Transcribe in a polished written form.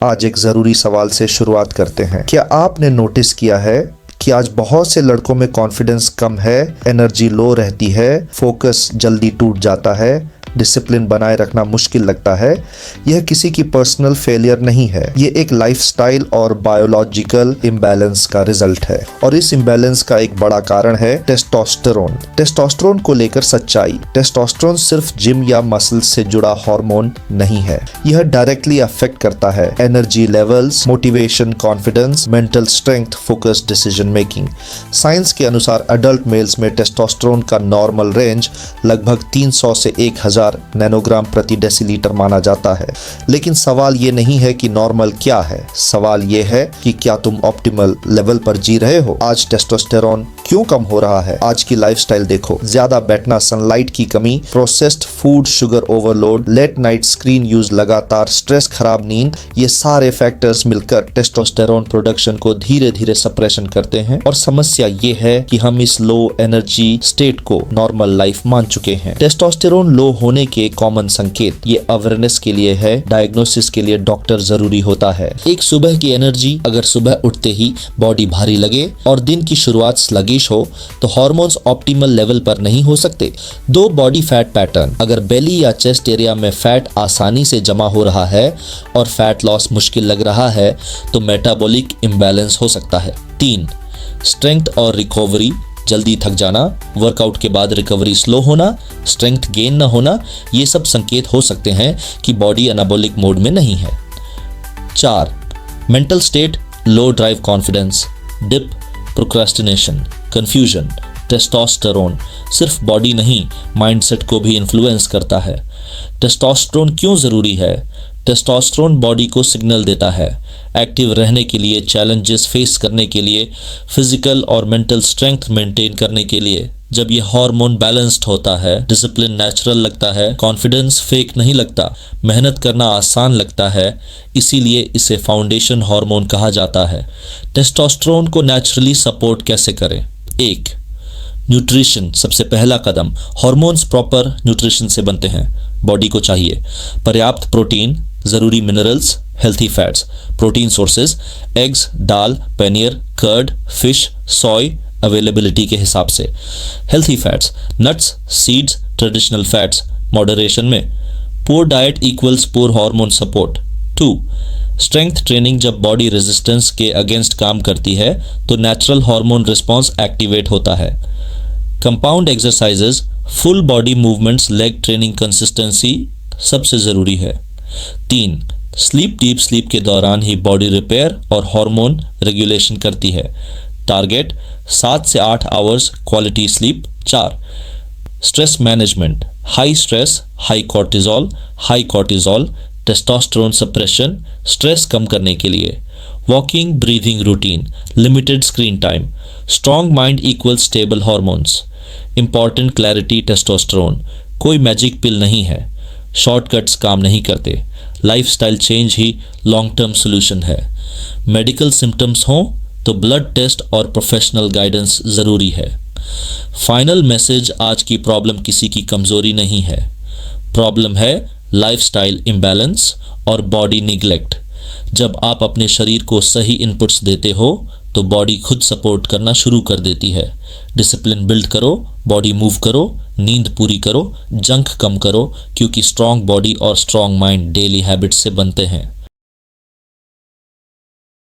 आज एक ज़रूरी सवाल से शुरुआत करते हैं। क्या आपने नोटिस किया है कि आज बहुत से लड़कों में कॉन्फिडेंस कम है, एनर्जी लो रहती है, फोकस जल्दी टूट जाता है, डिसिप्लिन बनाए रखना मुश्किल लगता है। यह किसी की पर्सनल फेलियर नहीं है, ये एक लाइफस्टाइल और बायोलॉजिकल इम्बैलेंस का रिजल्ट है। और इस इम्बैलेंस का एक बड़ा कारण है टेस्टोस्टेरोन। टेस्टोस्टेरोन को लेकर सच्चाई। टेस्टोस्टेरोन सिर्फ जिम या मसल्स से जुड़ा हार्मोन नहीं है, यह डायरेक्टली अफेक्ट करता है energy levels, motivation, confidence, mental strength, focus, decision making. Science के अनुसार अडल्ट मेल्स में टेस्टोस्टेरोन का नॉर्मल रेंज लगभग 300 से 1000 नैनोग्राम प्रति डेसीलीटर माना जाता है। लेकिन सवाल ये नहीं है कि नॉर्मल क्या है, सवाल ये है कि क्या तुम ऑप्टिमल लेवल पर जी रहे हो। आज टेस्टोस्टेरोन क्यों कम हो रहा है? आज की लाइफस्टाइल देखो, ज्यादा बैठना, सनलाइट की कमी, processed food, sugar overload, late night screen use लगातार, स्ट्रेस, खराब नींद, ये सारे फैक्टर्स मिलकर टेस्टोस्टेरोन प्रोडक्शन को धीरे धीरे सप्रेशन करते हैं। और समस्या ये है कि हम इस लो एनर्जी स्टेट को नॉर्मल लाइफ मान चुके हैं। टेस्टोस्टेरोन लो होने के कॉमन संकेत, ये अवेयरनेस के लिए है, डायग्नोसिस के लिए डॉक्टर जरूरी होता है। एक सुबह की एनर्जी, अगर सुबह उठते ही बॉडी भारी लगे और दिन की शुरुआत स्लगिश हो तो हार्मोन्स ऑप्टिमल लेवल पर नहीं हो सकते। दो बॉडी फैट पैटर्न, अगर बेली या चेस्ट एरिया में फैट आसानी से जमा हो रहा है और फैट लॉस मुश्किल लग रहा है तो मेटाबॉलिक इम्बैलेंस हो सकता है। 3, स्ट्रेंथ और रिकवरी, जल्दी थक जाना, वर्कआउट के बाद रिकवरी स्लो होना, स्ट्रेंथ गेन न होना, ये सब संकेत हो सकते हैं कि बॉडी एनाबॉलिक मोड में नहीं है। 4, mental state, low drive, confidence, dip, procrastination, confusion. Testosterone सिर्फ बॉडी नहीं, माइंडसेट को भी इन्फ्लुएंस करता है। टेस्टोस्टेरोन क्यों जरूरी है? टेस्टोस्टेरोन बॉडी को सिग्नल देता है एक्टिव रहने के लिए, चैलेंजेस फेस करने के लिए, फिजिकल और मेंटल स्ट्रेंथ मेंटेन करने के लिए। जब ये हार्मोन बैलेंस्ड होता है, डिसिप्लिन नेचुरल लगता है, कॉन्फिडेंस फेक नहीं लगता, मेहनत करना आसान लगता है, इसीलिए इसे फाउंडेशन हार्मोन कहा जाता है। टेस्टोस्टेरोन को नेचुरली सपोर्ट कैसे करें? 1, न्यूट्रिशन, सबसे पहला कदम। हार्मोन्स प्रॉपर न्यूट्रिशन से बनते हैं। बॉडी को चाहिए पर्याप्त प्रोटीन, जरूरी minerals, healthy fats. Protein sources, eggs, दाल, पनीर, कर्ड, फिश, सोय, अवेलेबिलिटी के हिसाब से। Healthy fats, nuts, seeds, traditional fats, moderation में। Poor diet equals poor hormone support. 2, strength training, जब बॉडी रेजिस्टेंस के अगेंस्ट काम करती है तो नेचुरल हार्मोन रिस्पॉन्स एक्टिवेट होता है। Compound exercises, full body movements, leg training, consistency सबसे ज़रूरी है। 3, स्लीप, डीप स्लीप के दौरान ही बॉडी रिपेयर और हार्मोन रेगुलेशन करती है। टारगेट 7 से 8 hours quality sleep. 4, stress management, high stress, high cortisol, testosterone suppression, stress कम करने के लिए। Walking, breathing routine, limited screen time. Strong mind equal stable hormones. Important clarity, testosterone कोई magic pill नहीं है, शॉर्टकट्स काम नहीं करते, लाइफस्टाइल चेंज ही लॉन्ग टर्म सोल्यूशन है। मेडिकल सिम्टम्स हों तो ब्लड टेस्ट और प्रोफेशनल गाइडेंस ज़रूरी है। फाइनल मैसेज, आज की प्रॉब्लम किसी की कमज़ोरी नहीं है, प्रॉब्लम है लाइफस्टाइल इम्बैलेंस और बॉडी निगलेक्ट। जब आप अपने शरीर को सही इनपुट्स देते हो तो बॉडी खुद सपोर्ट करना शुरू कर देती है। डिसिप्लिन बिल्ड करो, बॉडी मूव करो, नींद पूरी करो, जंक कम करो, क्योंकि स्ट्रॉन्ग बॉडी और स्ट्रॉन्ग माइंड डेली हैबिट्स से बनते हैं।